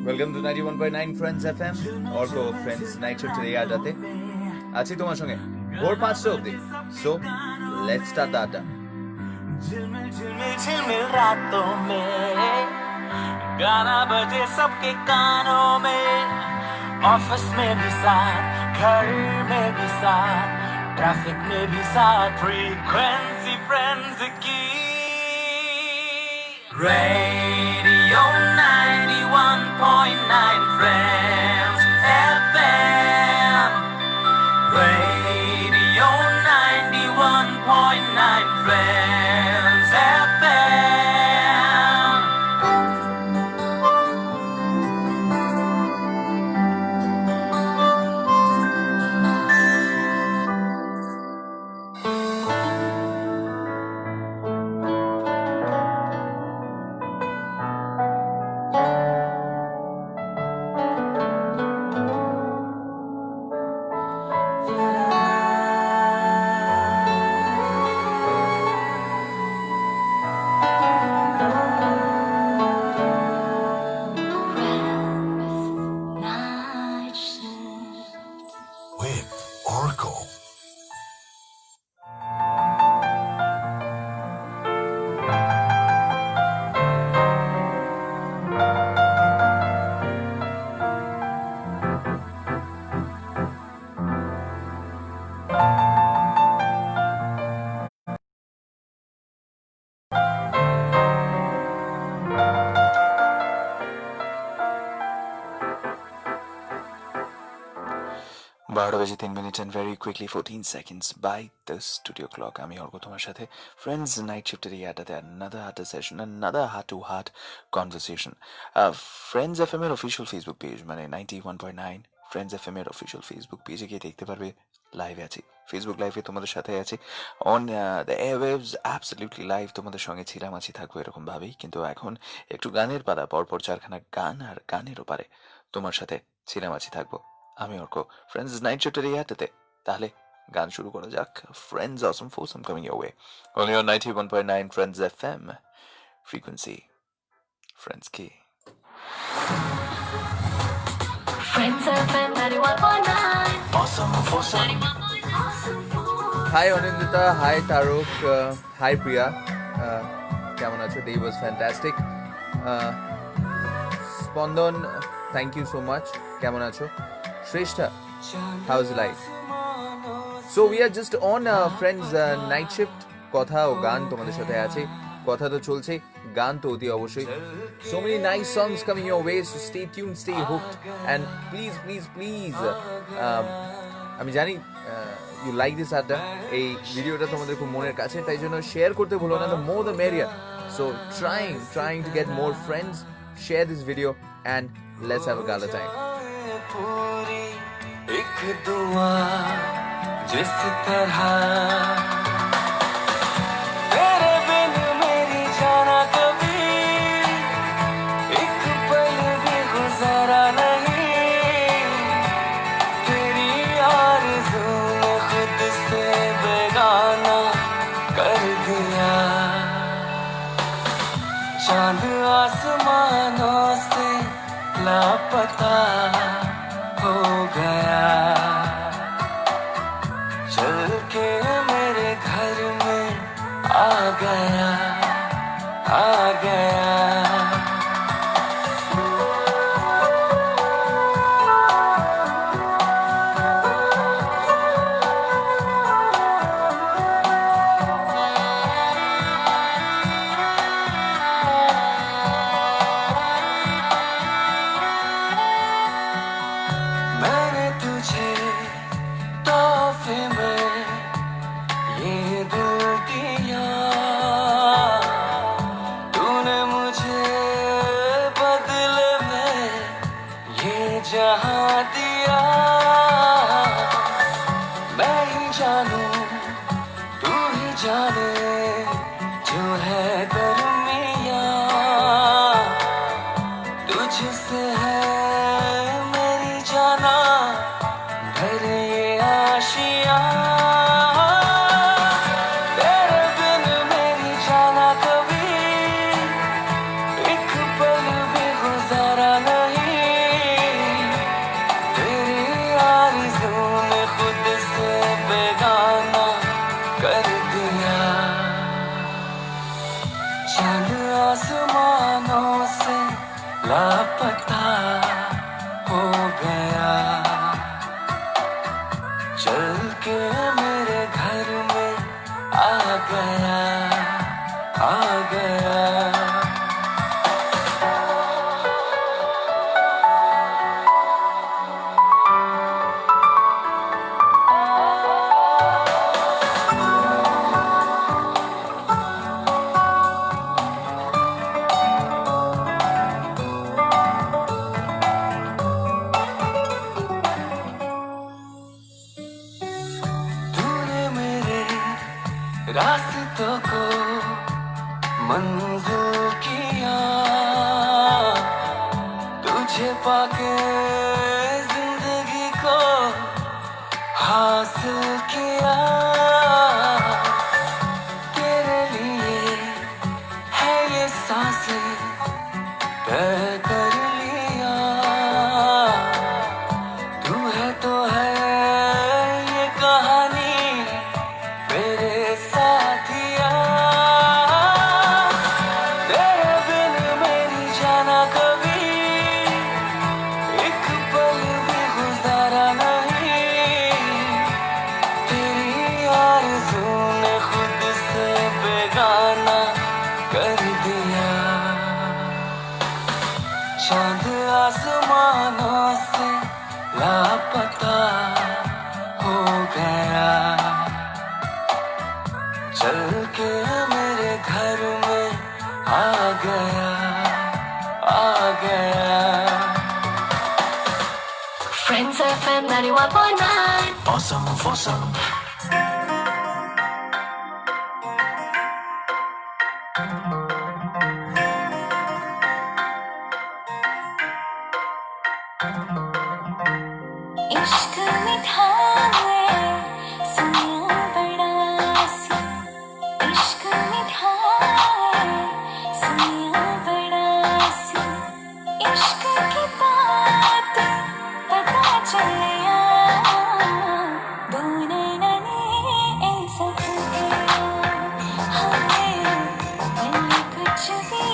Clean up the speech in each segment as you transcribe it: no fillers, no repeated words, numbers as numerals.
Welcome to 91.9 Friends FM Arka Friends night shift এই আড্ডাতে আছি তোমার সঙ্গে ভোর 5টা অবধি। সো লেটস স্টার্ট দ্য আড্ডা। झिलमिल झिलमिल झिलमिल रातों में गाना बजे सबके कानों में, ऑफिस में भी साथ, घर में भी साथ, ट्रैफिक में भी साथ, फ्रीक्वेंसी फ्रेंड्स की radio 91.9 Friends FM, radio 91.9 Friends FM. with Oracle. বারোটা বেজে 3 minute and very quickly 14 seconds by the studio clock. আমি অর্ক তোমার সাথে ফ্রেন্ডস নাইট শিফটের এই আড্ডাতে another heart session, another heart to heart conversation. Friends F M এর অফিসিয়াল ফেসবুক পেজ মানে 91.9 ফ্রেন্ডস এফ এম এর অফিসিয়াল ফেসবুক পেজে গিয়ে দেখতে পারবে লাইভে আছি, ফেসবুক লাইভে তোমাদের সাথে আছি অন দ্য এয়ারওয়েভস, অ্যাবসলিউটলি লাইভ তোমাদের সঙ্গে ছিলাম আছি থাকবো এরকম ভাবেই। কিন্তু এখন একটু গানের পালা, পরপর 4খানা গান, আর গানের ওপারে তোমার সাথে ছিলাম আছি থাকবো আমি অর্ক ফ্রেন্ডস নাইট শিফটের এই আড্ডাতে। তাহলে গান শুরু করা যাক। Friends awesome foursome coming your way only on 91.9 Friends FM, frequency Friends কি। Friends FM 91.9. Awesome, awesome. Hi Anindita, hi Tarak, hi Priya, কেমন আছো? Day was fantastic. Spandan, thank you so much. কেমন আছো? Shreshtha, how is life? So we are just on Friends night shift. কথা ও গান তোমাদের সাথে আছে, কথা তো চলছে, গান তো অতি অবশ্যই। So many nice songs coming your way, so stay tune, stay hooked and please please please, আমি জানি ইউ লাইক দিস আড্ডা, এই ভিডিওটা তোমাদের খুব মনের কাছে, তাই জন্য শেয়ার করতে ভুলো না, the more the merrier. So trying to get more friends, share this video and let's have a গালা টাইম। पूरी एक दुआ जिस तरह तेरे बिन मेरी जाना कभी एक पल भी गुजारा नहीं, तेरी आरज़ू ने खुद से बेगाना कर दिया, चांद आसमानों से लापता हो गया, चल के मेरे घर में आ गया, आ गया। मैंने तुझे तोहफे में ये दिल दिया, तूने मुझे बदले में ये जहां दिया, मैं ही जानूं तू ही जाने जो है दरमिया, तुझसे है मेरी जाना घर ये आशिया, तेरे बिन मेरी जाना कभी एक पल भी गुजारा नहीं, आसमानों से लापता हो गया, चल के मेरे घर में आ गया, आ गया। रास्तों को मंजिल किया, तुझे पाके जिंदगी को हासिल किया। तेरे लिए है ये सांसें तय कर लिया, तू है तो है ये कहानी मेरे साथिया। तेरे बिन मेरी जाना कभी एक पल भी गुजारा नहीं, तेरी आरज़ू ने खुद से बेगाना कर दिया। चांद आसमानों से लापता हो गया, चल के मेरे घर में आ गया, आ गया। Friends FM 91.9. Awesome, awesome. इश्क मीठा है सुनिया बड़ा सी, इश्क मीठा है सुनिया बड़ा सी, इश्क की बात पता चलिया, दो नैना ने ऐसा किया, हमें पल कुछ भी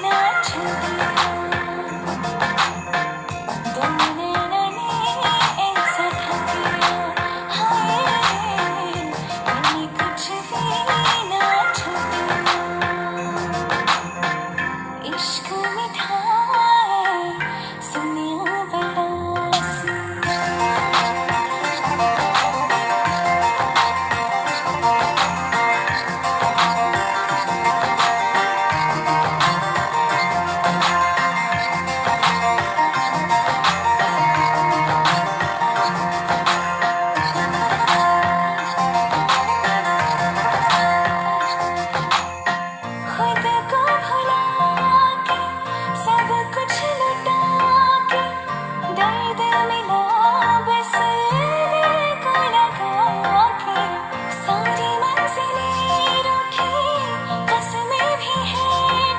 ना छुपिया, दो नैना ने ऐसा किया, हमें पल कुछ भी ना छुपिया। इश्क मीठा है सुनिया बड़ा सी। खुद को भुला के सब कुछ लुटा के दर्द मिला बस दिल को लगा के, सारी मंजिलें रुकी कसमें भी है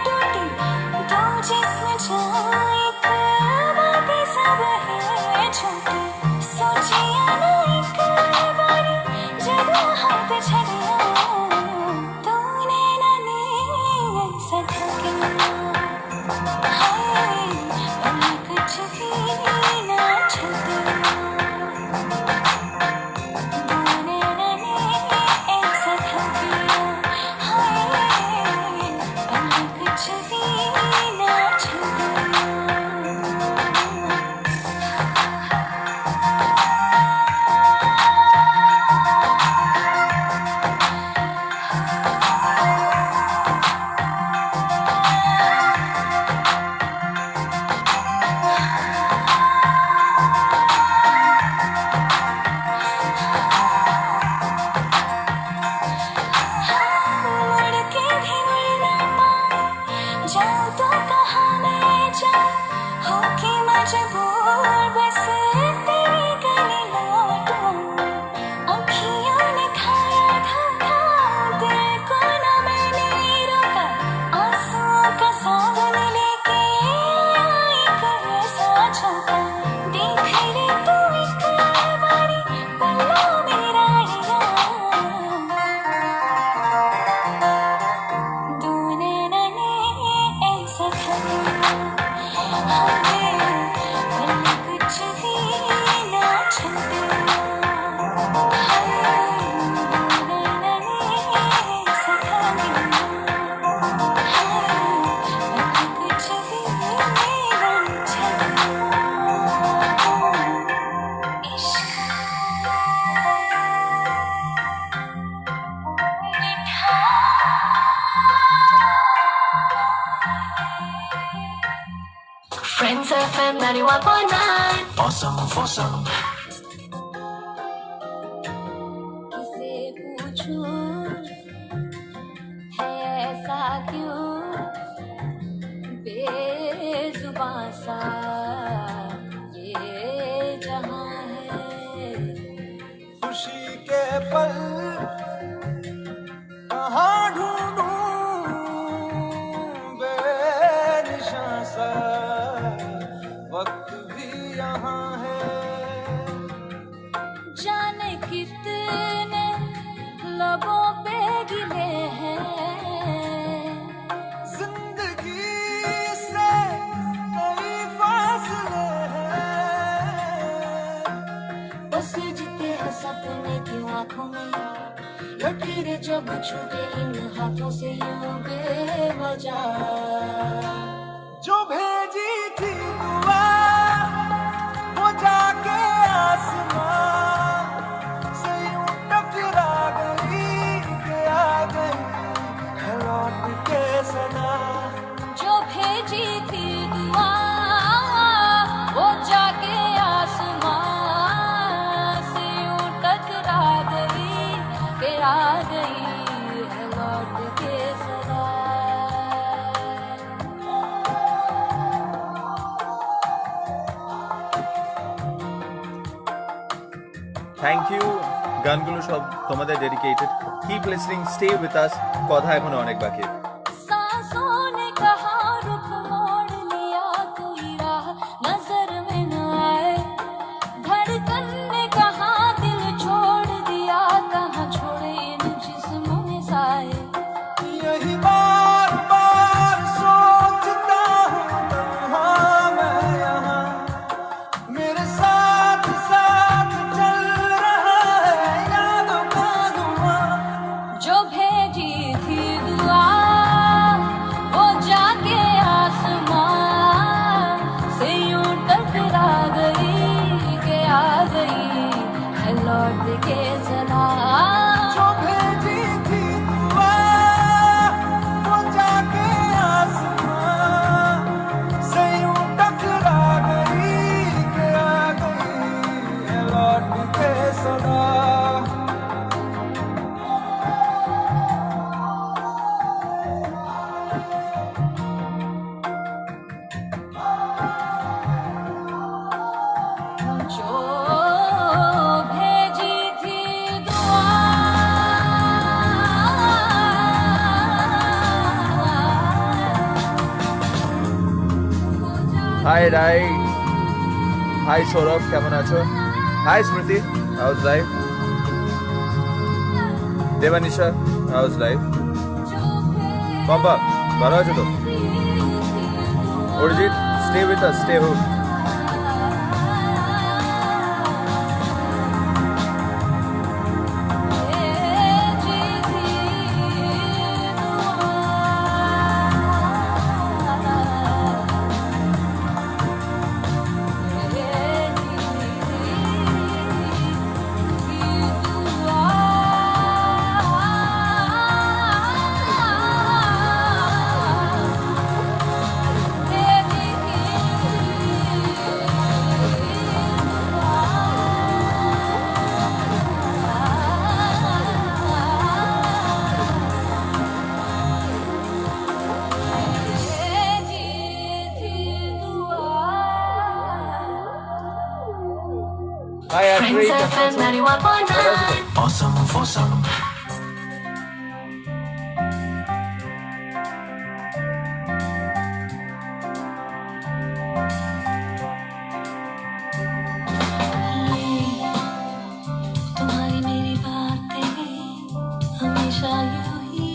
टूटी, दो जिस्म जो एक बातें सब है झूठी, सोचिया ना एक बारी जब हाथ छड़िया, तूने ना ने ऐसा किया, हाय पल कुछ भी ना छुपिया, तूने ना ने ऐसा किया, हाय पल कुछ भी ना छुपिया। मुड़ के भी मुड़ ना पाऊं, जाऊं तो कहाँ मैं जाऊं, हो के मजबूर बस तेरी गली लौटूं, अखियों ने खाया धोखा, दिल को ना मैंने रोका, आंसुओं का सावन लेके आया एक ऐसा झोंका, देख ले तू एक बारी पल्ला मेरा लिया, दो नैना ने Friends FM 91.9. Awesome, awesome. किसे पूछूं है ऐसा क्यों बेजुबां सा ये जहां है। खुशी के पल कहाँ ढूंढूं बेनिशां सा वक्त भी यहाँ है। जाने कितने लबों पे गिले हैं जिंदगी से कई फासले हैं। बस जीते हैं सपने की आंखों में लकीरें जब छूटे इन हाथों से यूं बेवजह। जो भेजी थी दुआ वो जाके आसमां से यूं टकरा गई कि आ गई है लौट के सदा। जो भेजी थी दुआ वो जाके आसमां से यूं टकरा गई कि आ गई है लौट के सदा। থ্যাংক ইউ, গানগুলো সব তোমাদের dedicated. Keep listening, stay with আস, কথা এখনো অনেক বাকি। सांसों ने कहा रुख मोड़ लिया कोई राह नजर में न आए। धड़कन ने कहा दिल छोड़ दिया कहाँ छोड़े इन जिस्मों में साए। यही बार बार सोचता हूँ तन्हा मैं यहाँ मेरे साथ साथ चल रहा है यादों का धुआं। जो भेजी थी दुआ वो जाके आसमां से यूं टकरा गई कि आ गई है लौट के सदा। जो भेजी थी दुआ वो जाके आसमां से यूं टकरा गई कि आ गई है लौट के सदा। जो भेजी थी दुआ হাই রাই, হাই সৌরভ, কেমন আছো? Hi Smriti, how's life? Debanisha, how's life? Pampa, ভালো আছো তো? Arijit, stay with us, stay home. Hi Friends Ashray, FM 91.9. Awesome, awesome. तुम्हारी मेरी बातें हमेशा यूं ही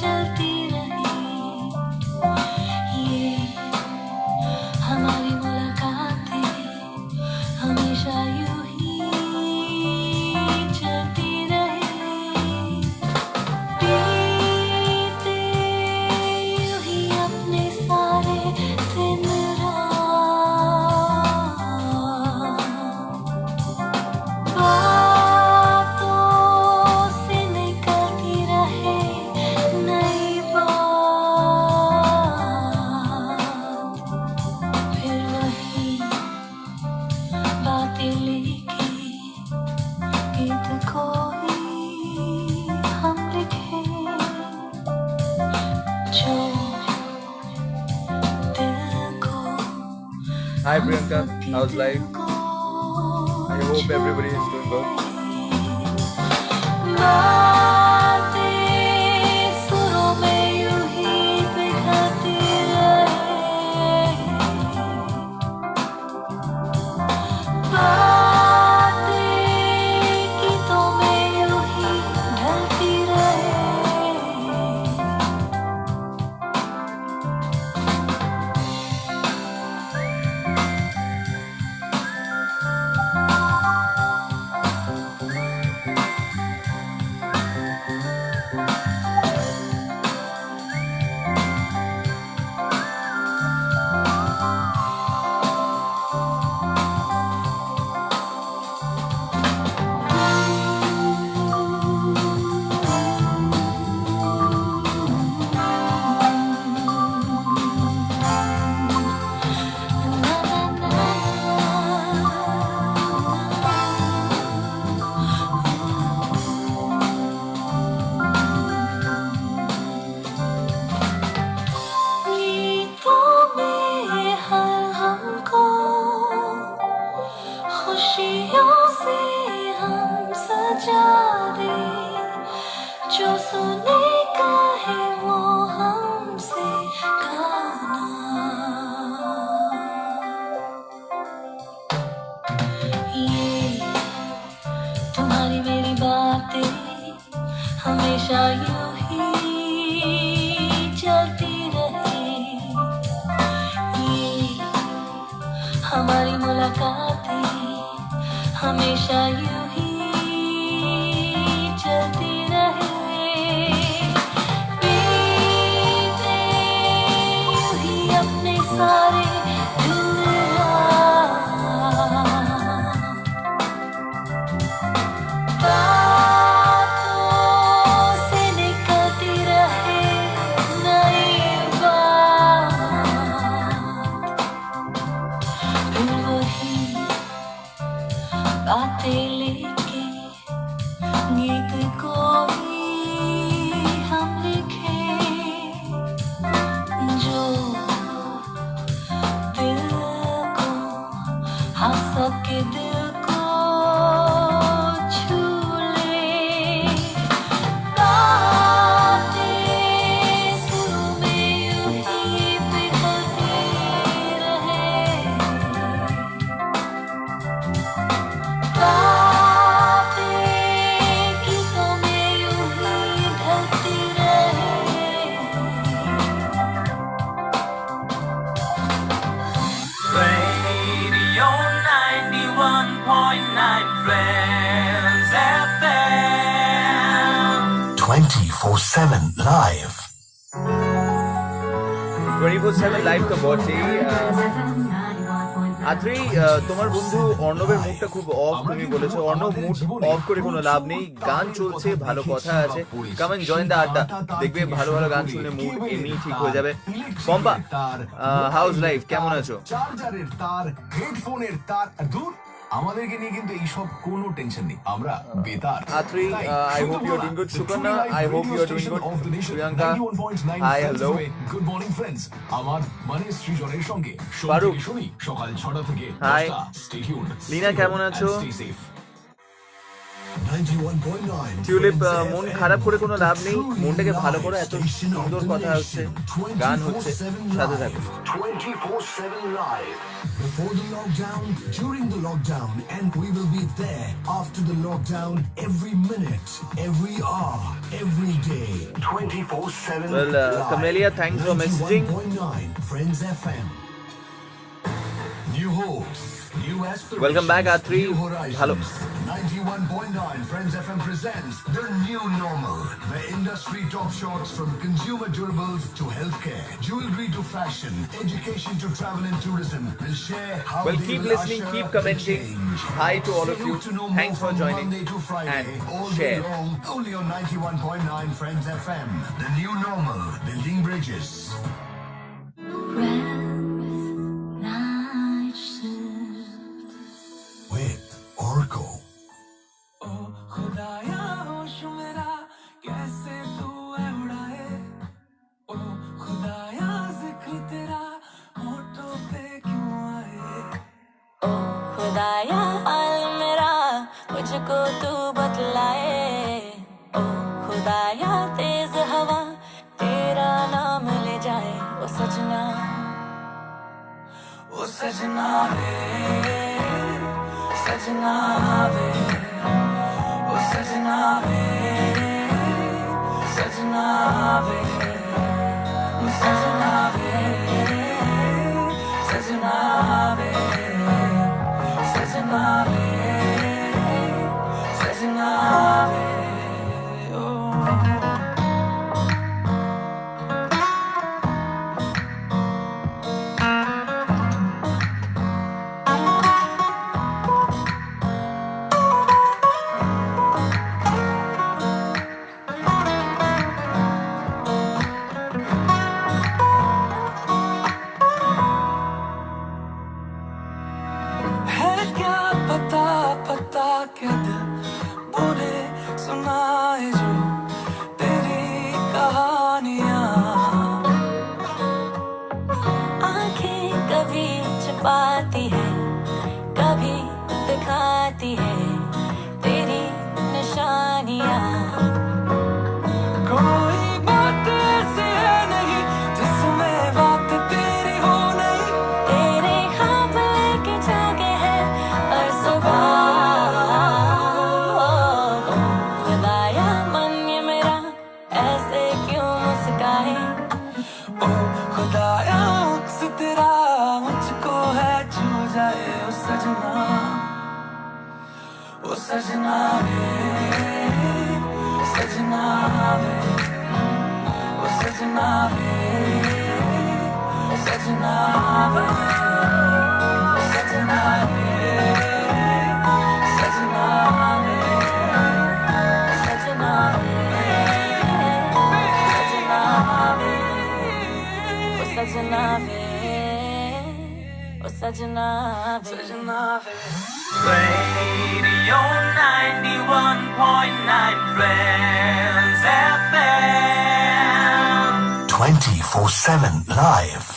चलती रही। ये हमारी मुलाकातें हमेशा यूं ही चलती Hi Priyanka, how's life? I hope everybody is doing good. बातें सुरों में यूं ही बिखरती रहे, बातें गीतों में यूं ही ढलती रहे। गीतों में हर हमको खुशियों से हम सजा दे, जो सुनेगा है वो हमसे गाना। ये तुम्हारी मेरी बातें हमेशा यूं ही चलती रहे, ये हमारी मुलाकातें हमेशा यूं ही चलती रहे। बीते यूं ही अपने सारे दिन रात, बातों से निकलती रहे नई बात, फिर वही बातें लेके गीत कोई हम लिखे, जो दिल को हाँ सबके दिल को छू ले। बातें सुरों में यूं ही बिखरती रहे, बातें गीतों में यूं ही ढलती रहे। Radio 91.9 Friends FM. 24/7 live. 24/7 live তো বটেই। আত্রি, তোমার বন্ধু অর্ণবের মুডটা খুব অফ, তুমি বলেছো। অর্ণব মুড অফ করে কোনো লাভ নেই, গান চলছে, ভালো কথা আছে। কাম এন্ড জয়েন দ্য আড্ডা, দেখবে ভালো ভালো গান শুনলে মুড এমনি ঠিক হয়ে যাবে। পম্পা, হাউস লাইফ, কেমন আছো? চার্জারের তার, হেডফোনের তার, দূর আমাদেরকে নিয়ে কিন্তু এইসব কোনো টেনশন নেই, আমরা বেতার। Atri, I hope you are doing good. Sukarna, I hope you are doing good. Priyanka, hi, hello. Good morning friends, আমার মানে সৃজনের সঙ্গে ফারুক, শুনি সকাল 6টা থেকে Hi. 10টা। Stay tuned. লীনা, কেমন আছো? Stay safe. 91.9 টিউলিপ, মন খারাপ করে কোনো লাভ নেই, মনটাকে ভালো করো। এত সুন্দর কথা হচ্ছে, গান হচ্ছে, সাথে থাকো। 24/7 live. Before the lockdown, during the lockdown, and we will be there after the lockdown every minute, every hour, every day. 24/7 Well, Camellia, thanks for messaging. 91.9 Friends FM. New hopes, new aspirations. Welcome back, Atri. New horizons. Hello. 91.9 Friends FM presents the new normal, where industry top shots from consumer durables to healthcare, jewelry to fashion, education to travel and tourism will share how Well, they keep will listening, usher keep up the commenting. change. Hi to all of Stay you. tuned to know Thanks more for from joining Monday to Friday, and all share. day long, only on 91.9 Friends FM. The new normal, building bridges. Friends, night shift. With Oracle. ओ खुदाया होश मेरा कैसे तू है उड़ाए, ओ खुदाया जिक्र तेरा होठों पे क्यों आए। सजना वे सजना वे ओ सजना वे सजना वे सजना वे सजना वे सजना वे सजना वे ओ है क्या पता पता क्या दिल बोले सुनाए जो तेरी कहानियां आंखें कभी छुपाती है कभी दिखाती है तेरी निशानियां कोई बात ऐसी है नहीं जिसमें बात तेरी हो नहीं तेरे ख्वाब लेके जागे हैं हर सुबह खुदाया मन ये मेरा ऐसे क्यों मुस्काए ओ खुदाया अक्स तेरा मुझको है छू जाए ओ सजना वे सजना वे ओ सजना वे सजना वे सजना वे सजना वे सजना वे सजना वे ओ सजना वे सजना वे Radio 91.9 Friends FM 24/7 live.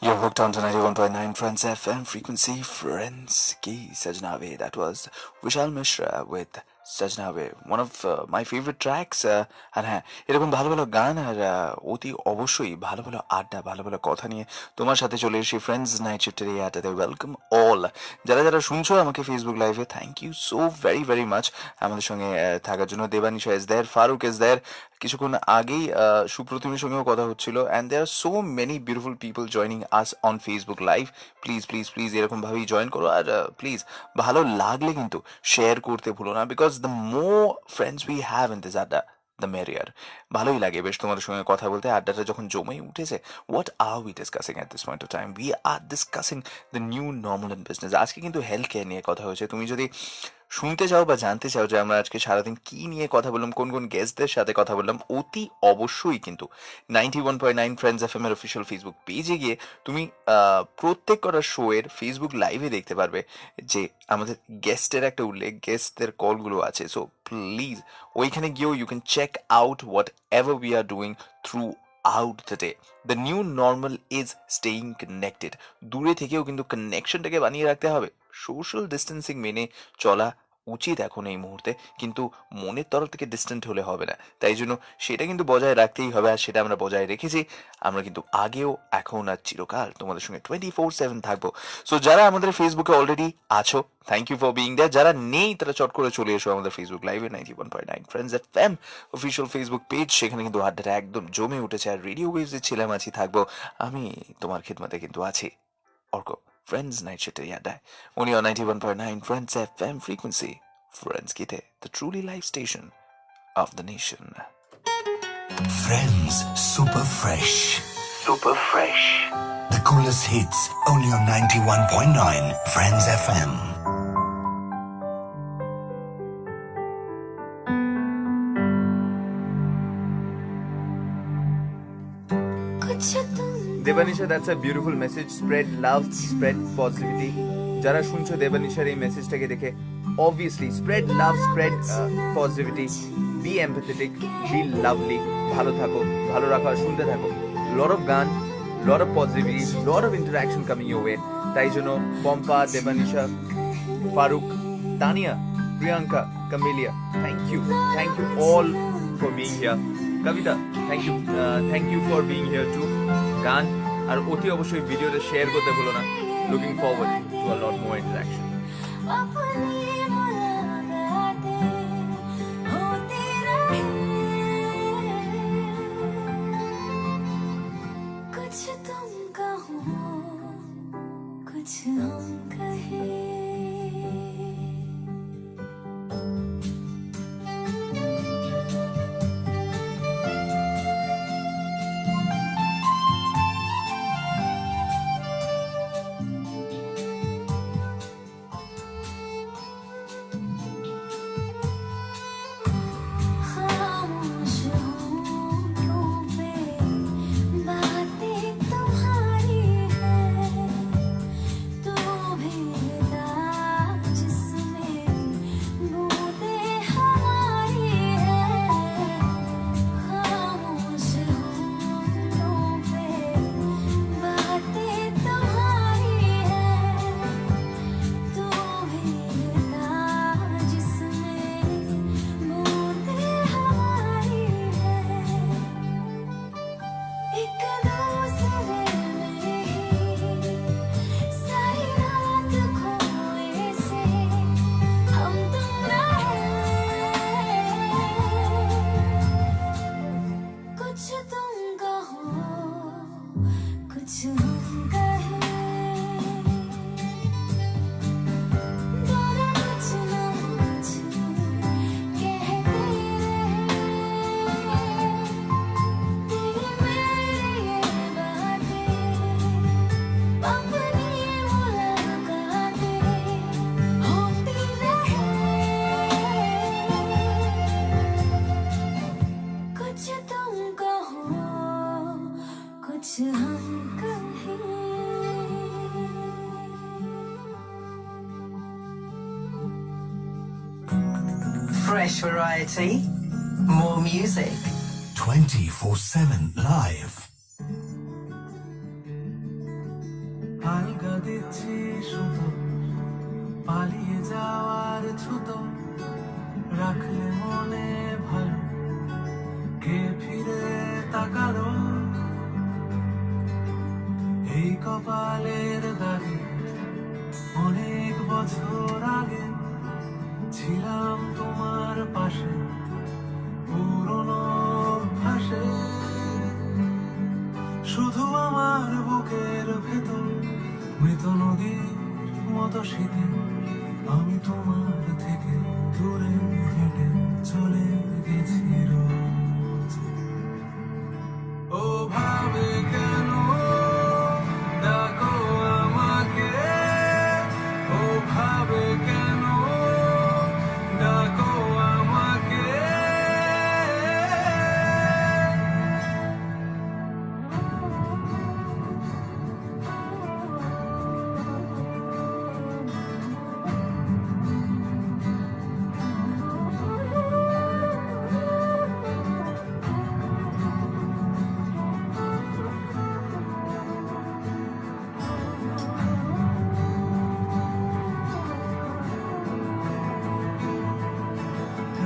You're hooked on to 91.9 Friends FM frequency. Friends ki Sajna Ve. That was Vishal Mishra with Sajna Ve. One of my favorite tracks. আর হ্যাঁ, এরকম ভালো ভালো গান আর অতি অবশ্যই ভালো ভালো আড্ডা ভালো ভালো কথা নিয়ে তোমার সাথে চলে এসেছি ফ্রেন্ডস নাইট শিফটের এই আড্ডাতে। ওয়েলকাম অল যারা যারা শুনছো আমাকে Facebook live, thank you so very very much আমাদের সঙ্গে থাকার জন্য। Debanisha is there, Faruk is there, কিছুক্ষণ আগেই সুপ্রতিমের সঙ্গেও কথা হচ্ছিল। And there are so many beautiful people joining us on Facebook live. Please please please এরকমভাবেই জয়েন করো। আর প্লিজ ভালো লাগলে কিন্তু শেয়ার করতে ভুলো না, because the more friends we have in this আড্ডা দ্য মেরিয়ার। ভালোই লাগে বেশ তোমাদের সঙ্গে কথা বলতে। আড্ডাটা যখন জমেই উঠেছে, what are we discussing at this point of time? We are discussing the new normal in business. আজকে কিন্তু হেলথ কেয়ার নিয়ে কথা হয়েছে। তুমি যদি শুনতে চাও বা জানতে চাও যে আমরা আজকে সারাদিন কি নিয়ে কথা বললাম, কোন কোন গেস্টদের সাথে কথা বললাম, অতি অবশ্যই কিন্তু 91.9 ফ্রেন্ডস এফএম এর অফিসিয়াল ফেসবুক পেজে গিয়ে তুমি প্রত্যেক কটা শো এর ফেসবুক লাইভে দেখতে পারবে যে আমাদের গেস্টের একটা উল্লেখ, গেস্টদের কলগুলো আছে। সো প্লিজ ওইখানে গিয়েও you can check out whatever we are doing through out the day. The new normal is staying connected. দূরে থেকেও কিন্তু কানেকশনটাকে বানিয়ে রাখতে হবে। সোশ্যাল ডিস্টেন্সিং মেনে চলা উচিত এখন এই মুহূর্তে, কিন্তু মনের তরফ থেকে ডিস্টেন্ট হলে হবে না। তাই জন্য সেটা কিন্তু বজায় রাখতেই হবে, আর সেটা আমরা বজায় রেখেছি। আমরা কিন্তু আগেও এখন আর চিরকাল তোমাদের সঙ্গে 24/7 থাকবো। সো যারা আমাদের ফেসবুকে অলরেডি আছো, thank you for being there. যারা নেই তারা চট করে চলে এসো আমাদের ফেসবুক লাইভে 91.9 Friends FM official Facebook page. সেখানে কিন্তু আড্ডাটা একদম জমে উঠেছে। আর রেডিও ওয়েভসে ছিলাম, আছি, থাকবো আমি তোমার খিদমতে কিন্তু আছি Arka. Friends Night Shift Yada. Only on 91.9 Friends FM frequency. Friends Kite, the truly live station of the nation. Friends Super Fresh. Super fresh. The coolest hits only on 91.9 Friends FM. Debanisha, that's a beautiful message. Spread love, spread positivity. যারা শুনছো দেবানিশার এই মেসেজটাকে দেখে, obviously spread love, spread positivity, be empathetic, be lovely, ভালো থাকো, ভালো রাখো আর শুনতে থাকো। লট অফ গান, lot of positivity, lot of interaction coming your way. তাই জন্য Pampa, দেবানিশা, Faruk, Tania, Priyanka, কামেলিয়া, thank you all for being here. Kabita, thank you for being here too. গান আর অতি অবশ্যই ভিডিওটা শেয়ার করতে ভুলো না. Looking forward to a lot more interaction. अपनी मुलाकातें होती रहे, कुछ तुम कहो कुछ हम कहें. खामोश होठों पे बातें तुम्हारी है, तू भेदा जिसमें बूंदें हमारी है. खामोश होठों पे बातें तुम्हारी है, तू भेदा जिसमें बूंदें हमारी है. एक दूसरे में ही सारी रात खोए से हम तुम रहे, कुछ तुम कहो कुछ हम कहें. दोनों कुछ न कुछ कहते रहे, तेरी मेरी ये बातें अपनी मुलाकातें होती रहे, कुछ तुम कहो कुछ हम कहें. Fresh variety, more music. 24/7 live. আলগা দিচ্ছি শুধু পালিয়ে যাওয়ার ছুতো, রাখলে মনে ভালো কে ফিরে তাকালো. এই কপালের দাগে অনেক বছর আগে ছিলাম তোমার পাশে পুরনো অভ্যাসে. শুধু আমার বুকের ভেতর মৃত নদীর মতো শীতে আমি তোমার থেকে দূরে হেঁটে চলে গেছি রোজ. ও ভাবে কেন ডাকো আমাকে, ও ভাবে কেন ডাকো আমাকে.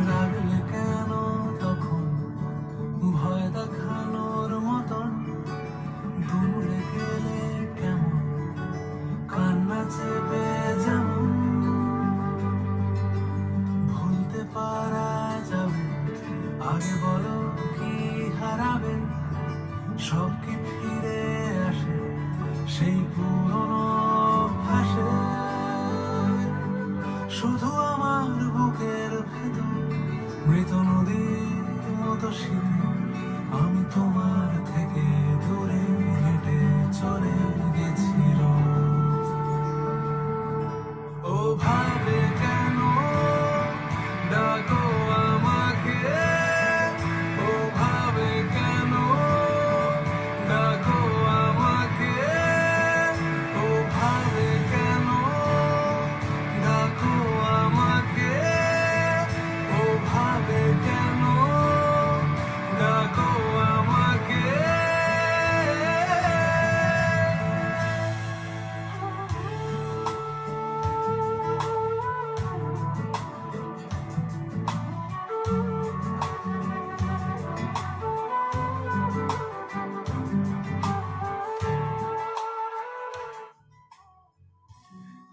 রাগলে কেন তখন ভয় দেখানোর মতন, দূরে গেলে কেমন কান্না চেপে যেমন. ভুলতে পারা যাবে আগে বলো কি হারাবে, সব কি ফিরে আসে সেই পুরনো অভ্যাসে. শুধু আমার বুকের ভেতর মৃত নদীর মতো শীতে আমি তোমার থেকে দূরে হেঁটে চলে গেছি রোজ. ও ভাবে কেন ডাকো আমাকে, ও ভাবে কেন ডাকো আমাকে.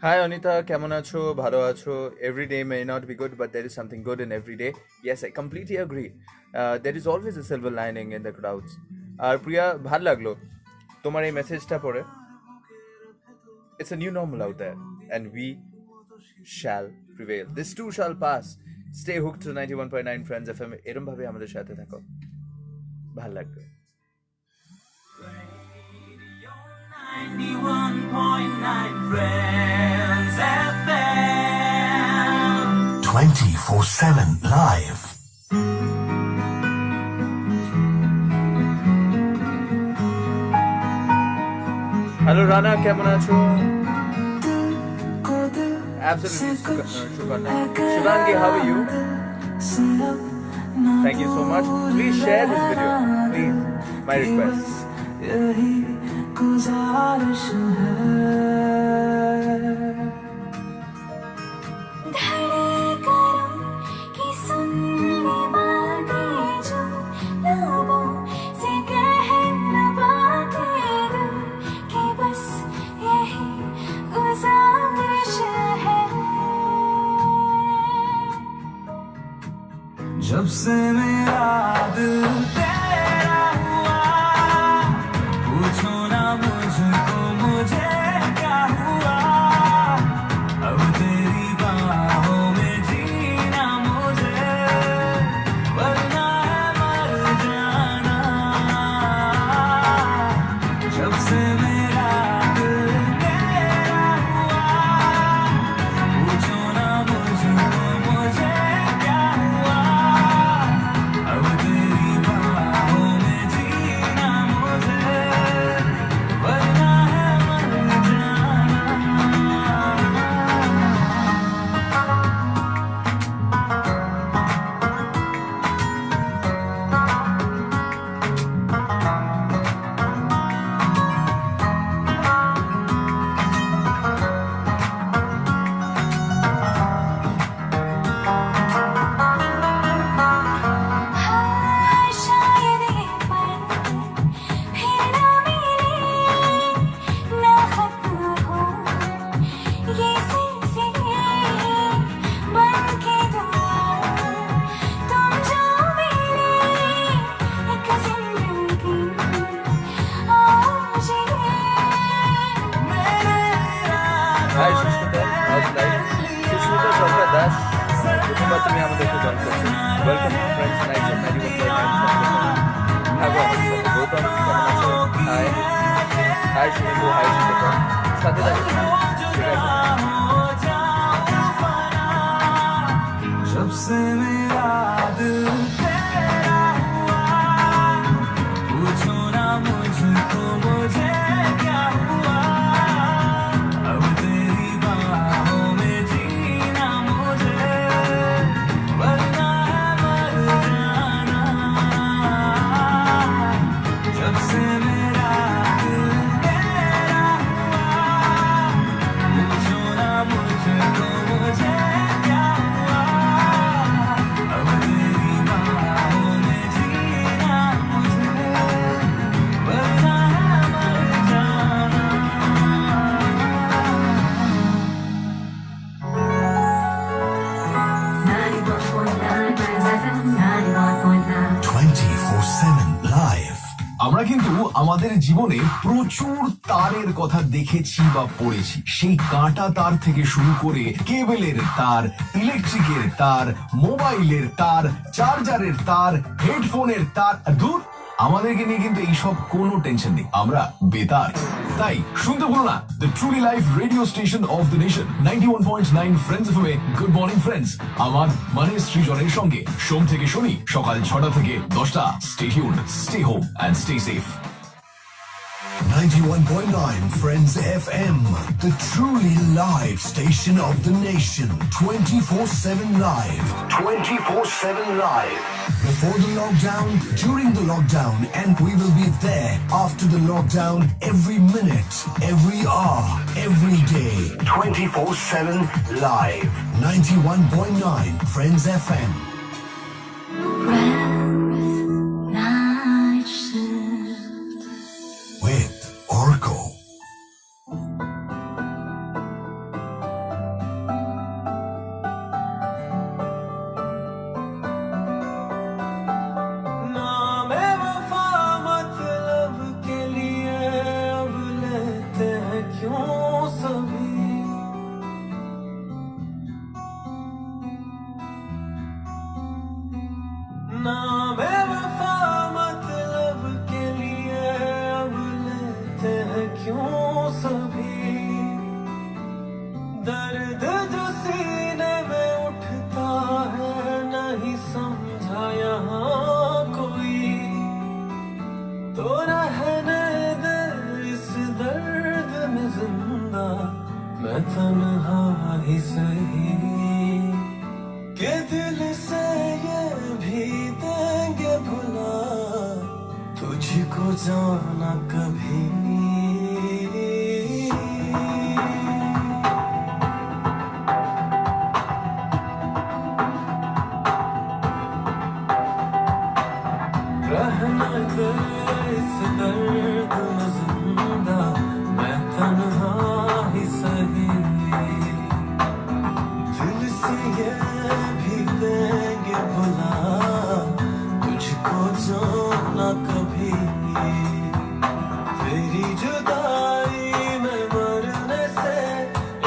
হাই অনিতা, কেমন আছো? ভালো আছো? Every day may not be good, but there is something good in every day. Yes, I completely agree. There is always a silver lining in the crowds. আর প্রিয়া, ভাল লাগলো তোমার এই মেসেজটা পড়ে। It's a new normal out there, and we shall prevail. This too shall pass. Stay hooked to 91.9 Friends FM. এরম ভাবে আমাদের সাথে থাকো, ভাল লাগবে। 91.9 Friends FM. 24/7 live. Hello Rana, কেমন আছো? Absolutely, Shukana. Shivangi, how are you? Thank you so much. Please share this video. Please, my request. जब से मेरा दिल तेरा हुआ, पूछो ना मुझको मुझे क्या हुआ, अब तेरी बाहों में जीना मुझे, वरना है मर जाना। जब से मेरा दिल तेरा हुआ, पूछो ना मुझको मुझे क्या हुआ, अब तेरी बाहों में जीना मुझे, वरना है मर जाना। शायद ये पल फिर ना मिले, ना खत्म हो ये सिलसिले बन के दुआ, तुम जो मेरे एक जिंदगी आओ जिए। Hi Sushmita, how's life? Sushmita Sarkar Das, প্রথমবার তুমি আমাদেরকে জয়েন করছো। Welcome to Friends night of 91.9। হ্যাঁ গৌতম, কেমন আছো? Hi hi Sunil, hi Sunita, সাথে থাকো। ঠিক আছে। जब से मेरा दिल तेरा हुआ, पूछो ना मुझको मुझे क्या हुआ, अब तेरी बाहों में जीना मुझे, वरना है मर जाना। जब से मेरा दिल तेरा हुआ, पूछो ना मुझको मुझे क्या हुआ, अब तेरी बाहों में जीना मुझे, वरना है मर जाना। 91.9 Friends FM, 91.9. 24/7 live. আমরা কিন্তু আমাদের জীবনে প্রচুর তারের কথা দেখেছি বা পড়েছি। সেই কাঁটা তার থেকে শুরু করে কেবলের তার, ইলেকট্রিকের তার, মোবাইলের তার, চার্জারের তার, হেডফোনের তার, দূর আমাদেরকে নিয়ে কিন্তু এইসব কোনো টেনশন নেই, আমরা বেতার। তাই শুনতে ভুলো না the truly live radio station of the nation 91.9 Friends FM. Good morning friends, আমার মানে সৃজনের সঙ্গে সোম থেকে শনি সকাল 6টা থেকে 10টা। Stay tuned, stay home and stay safe. 91.9 Friends FM, the truly live station of the nation. 24/7 live. 24/7 live. Before the lockdown, during the lockdown, and we will be there after the lockdown every minute, every hour, every day. 24/7 live. 91.9 Friends FM. Friends, night shift. With Orko. क्यों सभी ना बेवफा मतलब के लिए अब लेते हैं क्यों सभी दर्द जो सीने में उठता है नहीं समझा यहाँ कोई तो रहने दे इस दर्द में जिंदा मैं तन्हा ही सही के दिल से ये भी देंगे भुला तुझको जाना कभी रहने दे इस दर्द में जिंदा मैं तन्हा ही सही दिल से ये भी देंगे भुला तुझको जाना कभी तेरी जुदाई में मरने से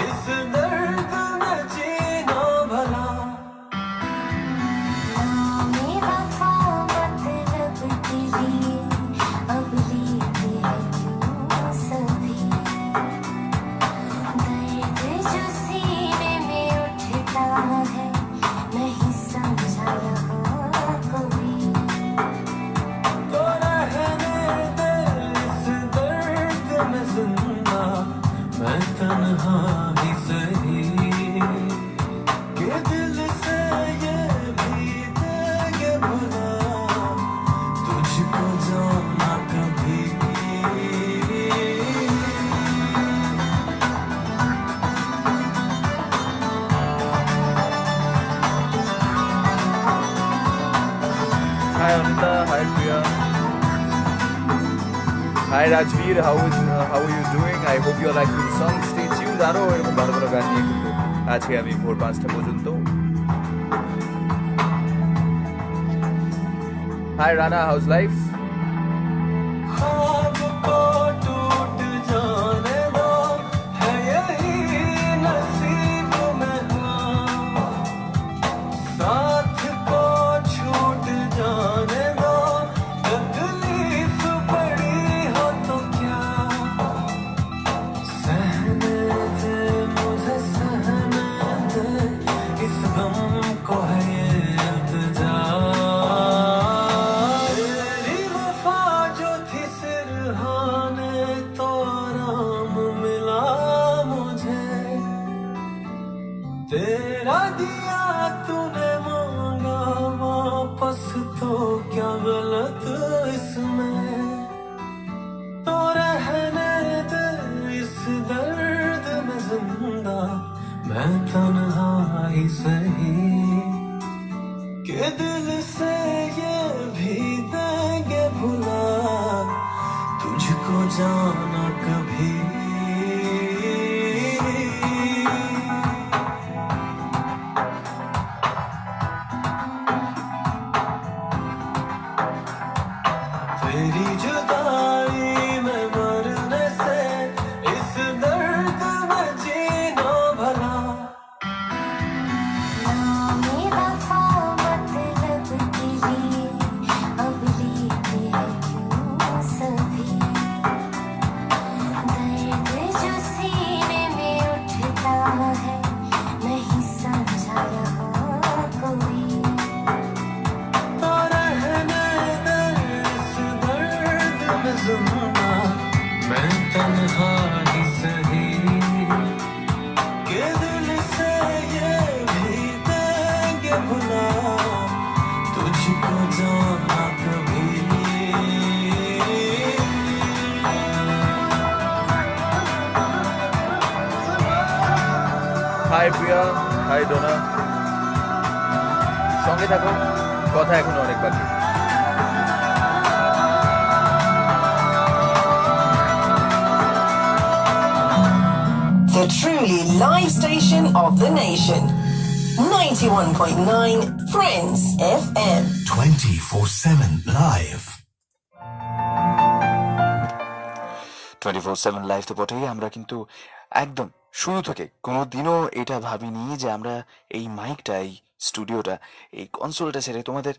इस दर्द में जीना भला मेरा वफा मतलब के लिए अब लेते हैं क्यों सभी दर्द जो सीने में उठता है नहीं समझा यहाँ कोई तो रहने दे इस दर्द में जिंदा मैं तन्हा ही सही के दिल से ये भी देंगे भुला तुझको जाना कभी Hi Anita, hi Priya. Hi Rajveer, how are you doing? I hope you are liking the song. Stay tuned. আরো এরকম ভালো ভালো গান নিয়ে কিন্তু আজকে আমি ভোর 5টা পর্যন্ত। Hi Rana, how's life? ख्वाब को टूट जाने दो है यही नसीब में हाँ साथ को छूट जाने दो तकलीफ बड़ी हो तो क्या सहने दे मुझे सहने दे इस गम को है ये इल्तिजा तेरी वफा जो थी सिरहाने तो आराम मिला मुझे तेरा दिया तूने मांगा वापस तो क्या गलत इसमें तो रहने दे इस दर्द में जिंदा मैं तन्हा ही सही के दिल से ये भी देंगे भुला तुझको जाना कभी तेरी जुदाई में मरने से इस दर्द में जीना भला मेरा वफा मतलब के लिए अब लेते हैं क्यों सभी दर्द जो सीने में उठता है नहीं समझा यहाँ कोई तो रहने दे इस दर्द में जिंदा मैं तन्हा ही सही के दिल से ये भी देंगे भुला तुझको जाना कभी হাই প্রিয়া, হাই ডোনা, সঙ্গে থাকো, কথা এখনো অনেক বাকি। The truly live station of the nation. 91.9 Friends FM. 24/7 live. 24/7 live তো বটেই, আমরা কিন্তু একদম শুরু থেকে কোনোদিনও এটা ভাবিনি যে আমরা এই মাইকটা, এই স্টুডিওটা, এই কনসোলটা ছেড়ে তোমাদের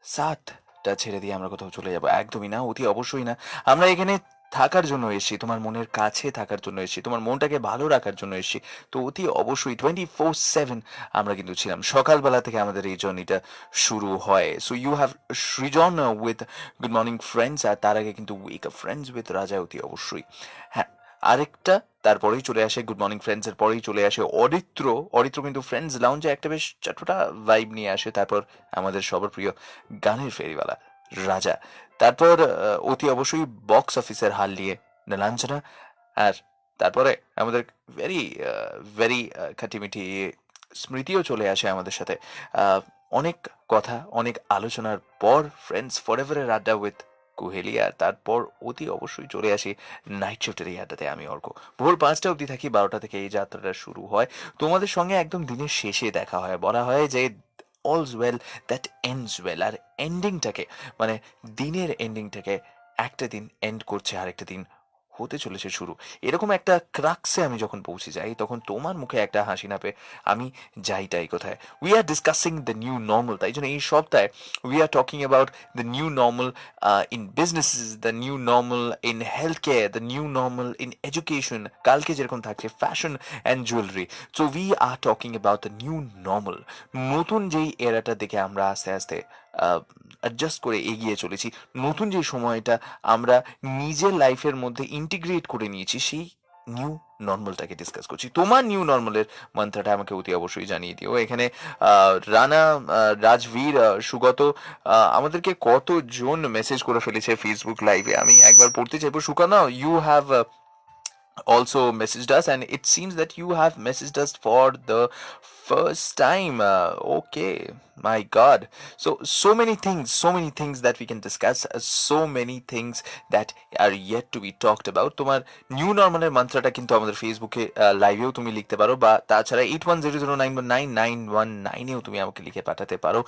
সাথটা ছেড়ে দিয়ে আমরা কোথাও চলে যাবো, একদমই না, অতি অবশ্যই না। আমরা এখানে থাকার জন্য এসেছি, তোমার মনের কাছে থাকার জন্য এসেছি, তোমার মনটাকে ভালো রাখার জন্য এসেছি। তো অতি অবশ্যই 24/7 আমরা কিন্তু ছিলাম। সকালবেলা থেকে আমাদের এই জার্নিটা শুরু হয়। So you have Srijan with good morning Friends, আর তার আগে কিন্তু উইক আপ ফ্রেন্ডস উইথ রাজা, অতি অবশ্যই। হ্যাঁ, আরেকটা তারপরেই চলে আসে গুড মর্নিং ফ্রেন্ডস এর পরেই চলে আসে অরিত্র। অরিত্র কিন্তু ফ্রেন্ডস লাউঞ্জে একটা বেশ চটপটা ভাইব নিয়ে আসে। তারপর আমাদের সবার প্রিয় গানের ফেরিওয়ালা রাজা, তারপর অতি অবশ্যই বক্স অফিসের হাল নিয়ে নীলাঞ্জনা, আর তারপরে আমাদের ভেরি ভেরি খাটিমিটি স্মৃতিও চলে আসে আমাদের সাথে। অনেক কথা, অনেক আলোচনার পর ফ্রেন্ডস ফরএভারের আড্ডা উইথ কুহেলি, আর তারপর অতি অবশ্যই চলে আসি নাইট শিফটের এই আড্ডাতে। আমি অর্ক ভোর 5টা অবধি থাকি, 12টা থেকে এই যাত্রাটা শুরু হয়। তোমাদের সঙ্গে একদম দিনের শেষে দেখা হয়। বলা হয় যে all's well that ends well, আর এন্ডিংটাকে মানে দিনের এন্ডিংটাকে একটা দিন এন্ড করছে, আরেকটা দিন হতে চলেছে শুরু। এরকম একটা ক্রাক্সে আমি যখন পৌঁছে যাই, তখন তোমার মুখে একটা হাসি না পেয়ে আমি যাইটাই কোথায়। We are discussing the new normal, তাই জন্য এই সপ্তাহে we are talking about the new normal in businesses, the new normal in health care, the new normal in education. কালকে যেরকম থাকছে fashion and jewellery, so we are talking about the new normal. নতুন যেই এরাটার দিকে আমরা আস্তে আস্তে adjust করে এগিয়ে চলেছি, নতুন যে সময়টা আমরা নিজের লাইফের মধ্যে ইন্টিগ্রেট করে নিয়েছি, সেই নিউ নর্মালটাকে ডিসকাস করছি। তোমার নিউ নর্মালের মন্ত্রটা আমাকে অতি অবশ্যই জানিয়ে দিও। এখানে রানা, রাজবীর, সুগত, আমাদেরকে কতজন মেসেজ করে ফেলেছে ফেসবুক লাইভে, আমি একবার পড়তে চাইবো। Sukana, you have also messaged us, and it seems that you have messaged us for the first time. Okay, my god, so many things that we can discuss, so many things that are yet to be talked about. তোমার new নর্মালের মন্ত্রটা কিন্তু আমাদের ফেসবুকে লাইভেও তুমি লিখতে পারো, বা তাছাড়া 8100919919 এও তুমি আমাকে লিখে পাঠাতে পারো।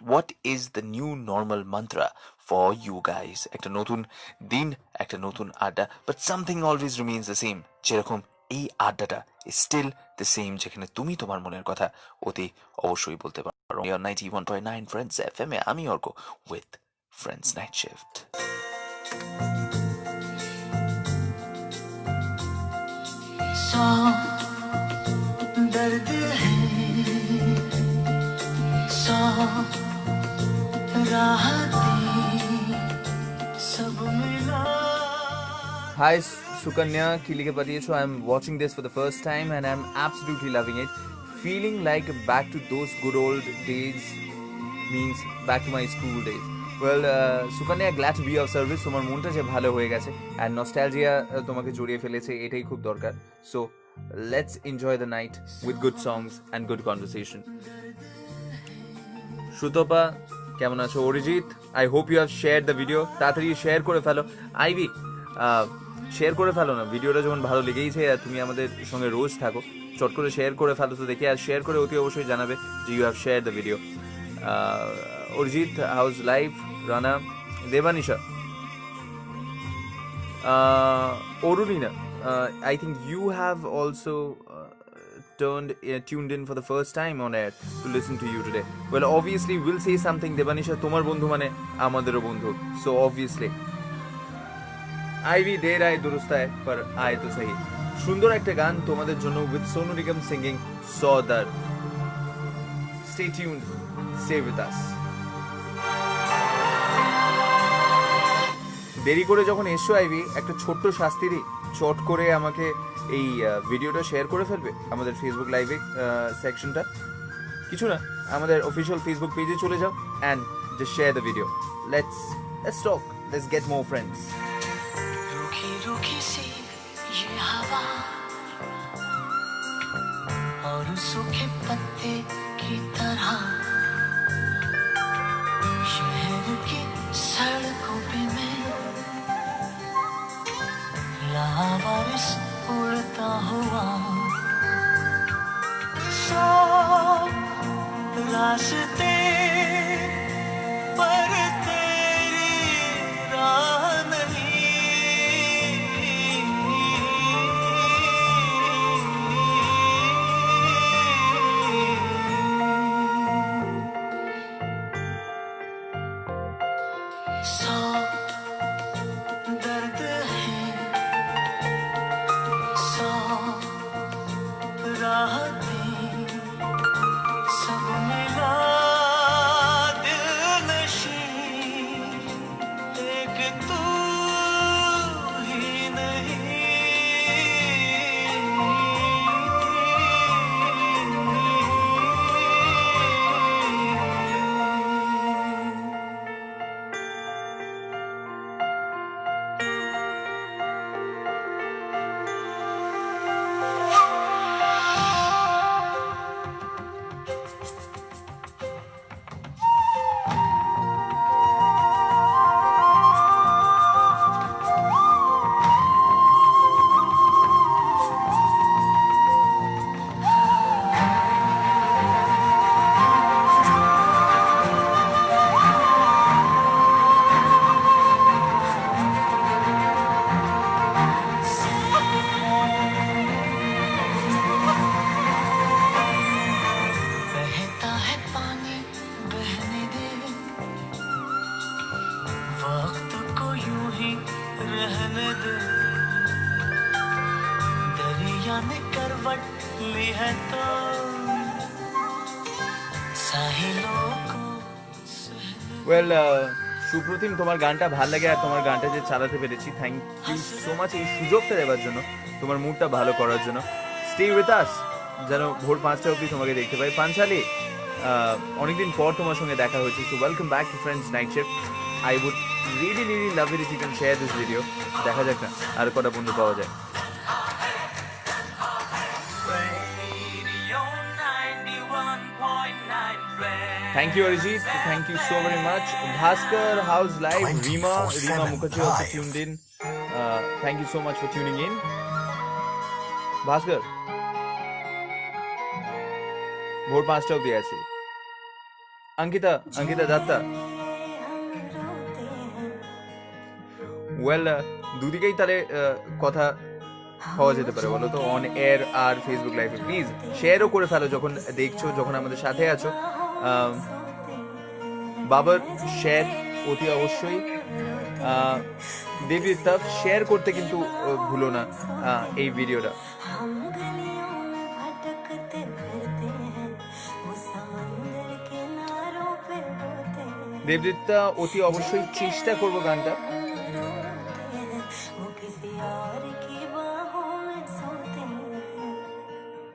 What is the new normal mantra for you guys? একটা নতুন দিন, একটা নতুন আড্ডা, but something always remains the same. যেরকম এই আড্ডাটা স্টিল দ্য সেম, যেখানে তুমি তোমার মনের কথা অতি অবশ্যই বলতে পারো। 91.9 ফ্রেন্ডস এফএম এ আমি Arka with Friends night shift. सौ दर्द है, सौ राहतें, सब मिला। Hi Sukanya, কি লিখে পাঠিয়েছো? I am watching this for the first time and I am absolutely loving it. Feeling like back to those good old days, means back to my school days. Well, Sukanya, glad to be of service. তোমার মনটা যে ভালো হয়ে গেছে and nostalgia তোমাকে জড়িয়ে ফেলেছে, এটাই খুব দরকার। So let's enjoy the night with good songs and good conversation. Sutapa, কেমন আছো? Arijit, I hope you have shared the video. তাড়াতাড়ি শেয়ার করে ফেলো। আইভি, শেয়ার করে ফেলো না, ভিডিওটা যখন ভালো লেগেইছে আর তুমি আমাদের সঙ্গে রোজ থাকো, চট করে শেয়ার করে ফেলো তো দেখি। আর শেয়ার করে অতি অবশ্যই জানাবে যে you have share the video. Arijit, how's life? Rana, Debanisha, Arunina, I think you have also tuned in for the first time on air to listen to you today. Well, obviously we'll say something. দেবানিশা, তোমার বন্ধু মানে আমাদেরও বন্ধু, so obviously আইভি দের আয় দুরুস্ত আয় পর আয় তো সহি। সুন্দর একটা গান তোমাদের জন্য উইথ সোনু নিগম সিঙ্গিং সৌদার। Stay tuned, stay with us. দেরি করে যখন এসো আইভি, একটা ছোট্ট শাস্তিরই চট করে আমাকে এই ভিডিওটা শেয়ার করে ফেলবে আমাদের ফেসবুক লাইভে সেকশনটা। কিছু না, আমাদের অফিসিয়াল ফেসবুক পেজে চলে যাও and just share the video. Let's talk, let's get more friends. रूखी रूखी सी ये हवा और सूखे पत्ते की तरह शहर की सड़कों पे मैं लावारिस उड़ता हुआ, सौ रास्ते पर तेरी राह नहीं, जाने करवट ली है तो साहिलों को ওয়েল সুপ্রতিম, তোমার গানটা ভাল লাগে আর তোমার গানটা যে চালাতে পেরেছি, থ্যাংক ইউ সো মাচ এই সুযোগটা দেওয়ার জন্য, তোমার মুডটা ভালো করার জন্য। স্টে উইথ আস, যেন ভোর 5টা অবধি তোমাকে দেখতে পাই। পাঞ্চালি, অনেকদিন পর তোমার সঙ্গে দেখা হয়েছে, so welcome back to Friends night shift. I would really love it if you can share this video. দেখা যাক না আর কটা বন্ধু পাওয়া যায়। Radio 91.9 friends. Thank you, Arijit. Thank you so very much. Bhaskar, how's live? Rima 24/7 Mukherjee also live. tuned in. Thank you so much for tuning in. Bhaskar, ভোর 5টা অবধি আছি। অঙ্কিতা দত্তা, ওয়েল দুদিকেই তাহলে কথা হওয়া যেতে পারে বলো তো, অন এয়ার আর ফেসবুক লাইভে। প্লিজ শেয়ারও করে ফেলো যখন দেখছো, যখন আমাদের সাথে আছো। বাবার শেয়ার অতি অবশ্যই। দেবী তাপ শেয়ার করতে কিন্তু ভুলো না এই ভিডিওটা। हम गलियों में भटकते फिरते हैं वो समंदर किनारों पे होते हैं দেবদত্তা অতি অবশ্যই চেষ্টা করবো গানটা। वो किसी और की बाहों में सोते हैं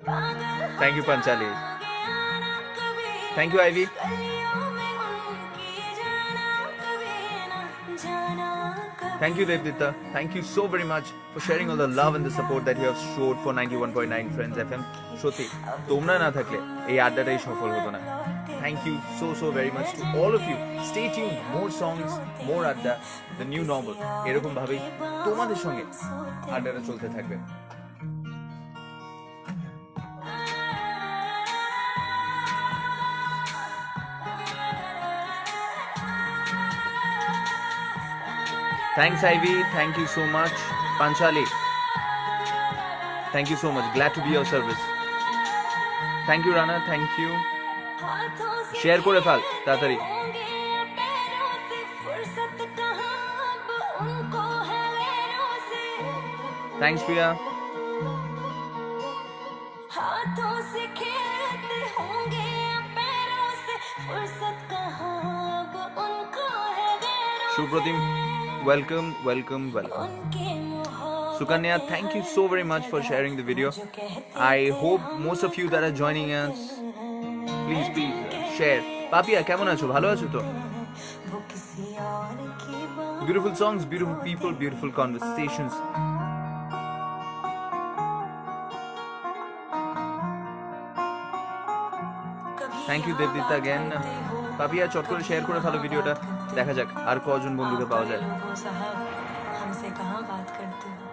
पागल थैंक यू पंचाली, हो गया ना कभी थैंक यू आईवी। गलियों में उनकी जाना कभी ना जाना कभी Thank you, Devdutta. Thank you so very much for sharing all the love and the support that you have showed for 91.9 Friends FM. সত্যি তোমরা না থাকলে এই আড্ডাটাই সফল হতো না। Thank you so very much to all of you. Stay tuned, more songs, more আড্ডা, the new normal. এরকম ভাবেই তোমাদের সঙ্গে আড্ডাটা চলতে থাকবে। Thanks Ivy, thank you so much. Panchali, thank you so much. Glad to be your service. Thank you Rana, thank you. हाथों से शेयर করে ফেল তাড়াতাড়ি। होंगे पैरों से फुर्सत कहाँ अब उनको है लहरों से Thanks Priya. हाथों से खेलते होंगे पैरों से फुर्सत कहाँ अब उनको है लहरों Supratim, welcome. उनके मोहब्बत Sukanya, thank you so very much for sharing the video. जो कहते I hope most of you that are joining us, please share. Papia, কেমন আছো? ভালো আছো তো? वो किसी और की बात Beautiful songs, beautiful people, beautiful conversations. कभी Thank you Devdita again. Papiya চট করে শেয়ার করে ফেলো ভিডিওটা, দেখা যাক আর কজন বন্ধুকে পাওয়া যায়। लोगों साहब हमसे कहाँ बात करते हो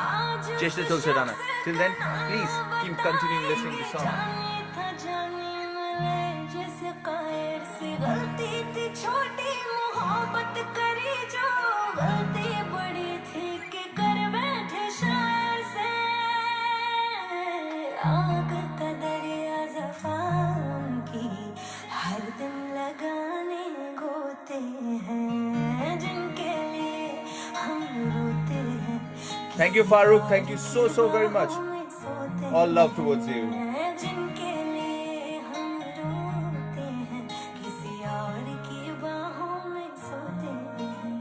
आज চেষ্টা চলছে Rana. Till then, please keep continuing listening to song. जाने था जाने मिले जैसे कायर से गलती थी छोटी मोहब्बत करी जो गलती बड़ी थी कि कर बैठे शायर से आग का दरिया ज़फ़ां की हर दम लगाने गोते हैं जिनके लिए हम रोते हैं Thank you Farooq, thank you so very much. All love towards you. जिनके लिए हम रोते हैं किसी और की बाहों में सोते हैं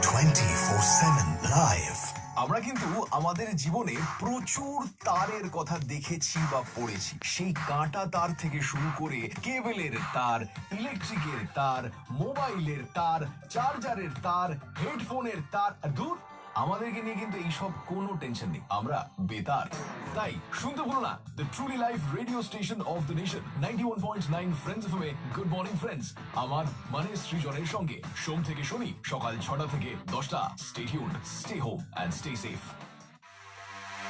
24/7 live. আমরা কিন্তু আমাদের জীবনে প্রচুর তারের কথা দেখেছি বা পড়েছি। সেই কাঁটা তার থেকে শুরু করে কেবলের তার, ইলেকট্রিকের তার, মোবাইলের তার, চার্জারের তার, হেডফোনের তার, দূর আমাদেরকে নিয়ে কিন্তু এইসব কোনো টেনশন নেই, আমরা বেতার। তাই শুনতে ভুলো না the truly live radio station of the nation 91.9 Friends FM. Good morning friends, আমার মানে সৃজনের সঙ্গে সোম থেকে শনি সকাল 6টা থেকে 10টা। Stay tuned, stay home and stay safe.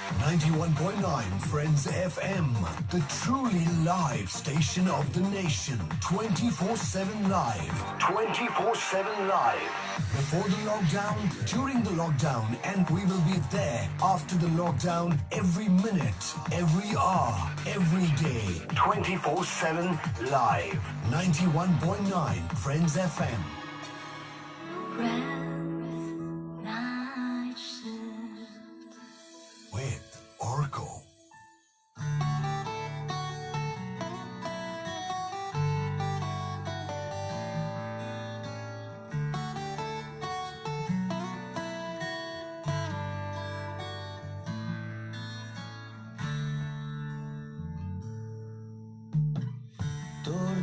91.9 Friends FM, the truly live station of the nation. 24/7 live. 24/7 live. Before the lockdown, during the lockdown, and we will be there after the lockdown every minute, every hour, every day. 24/7 live. 91.9 Friends FM.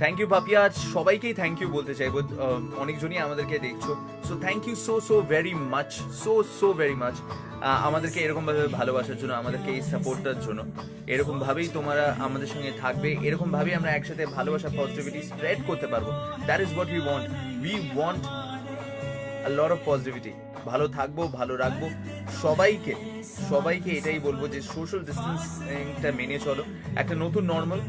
Thank you Papiya, আজ সবাইকেই thank you বলতে চাইবো, অনেকজনই আমাদেরকে দেখছো, so thank you so very much, so very much আমাদেরকে এরকমভাবে ভালোবাসার জন্য, আমাদেরকে এই সাপোর্টটার জন্য। এরকমভাবেই তোমরা আমাদের সঙ্গে থাকবে, এরকমভাবেই আমরা একসাথে ভালোবাসা পজিটিভিটি স্প্রেড করতে পারবো। That is what we want a lot of positivity. ভালো থাকবো, ভালো রাখবো সবাইকে এটাই বলবো যে সোশ্যাল ডিস্টেন্সিংটা মেনে চলো, একটা নতুন নর্মাল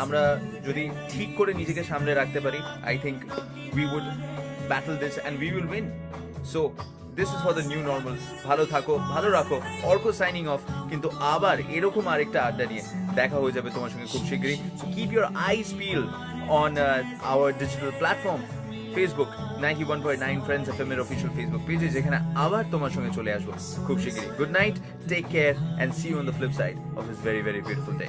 আমরা যদি ঠিক করে নিজেকে সামনে রাখতে পারি, I think we would battle this and we will win. So this is for the new normal. ভালো থাকো, ভালো রাখো। অর্ক সাইনিং অফ, কিন্তু আবার এরকম আরেকটা আড্ডা নিয়ে দেখা হয়ে যাবে তোমার সঙ্গে খুব শীঘ্রই। So keep your eyes peeled on our digital platform Facebook 91.9 Friends FM এর অফিসিয়াল ফেসবুক পেজে, যেখানে আবার তোমার সঙ্গে চলে আসবো খুব শীঘ্রই। Good night, take care and see you on the flip side of this very very beautiful day.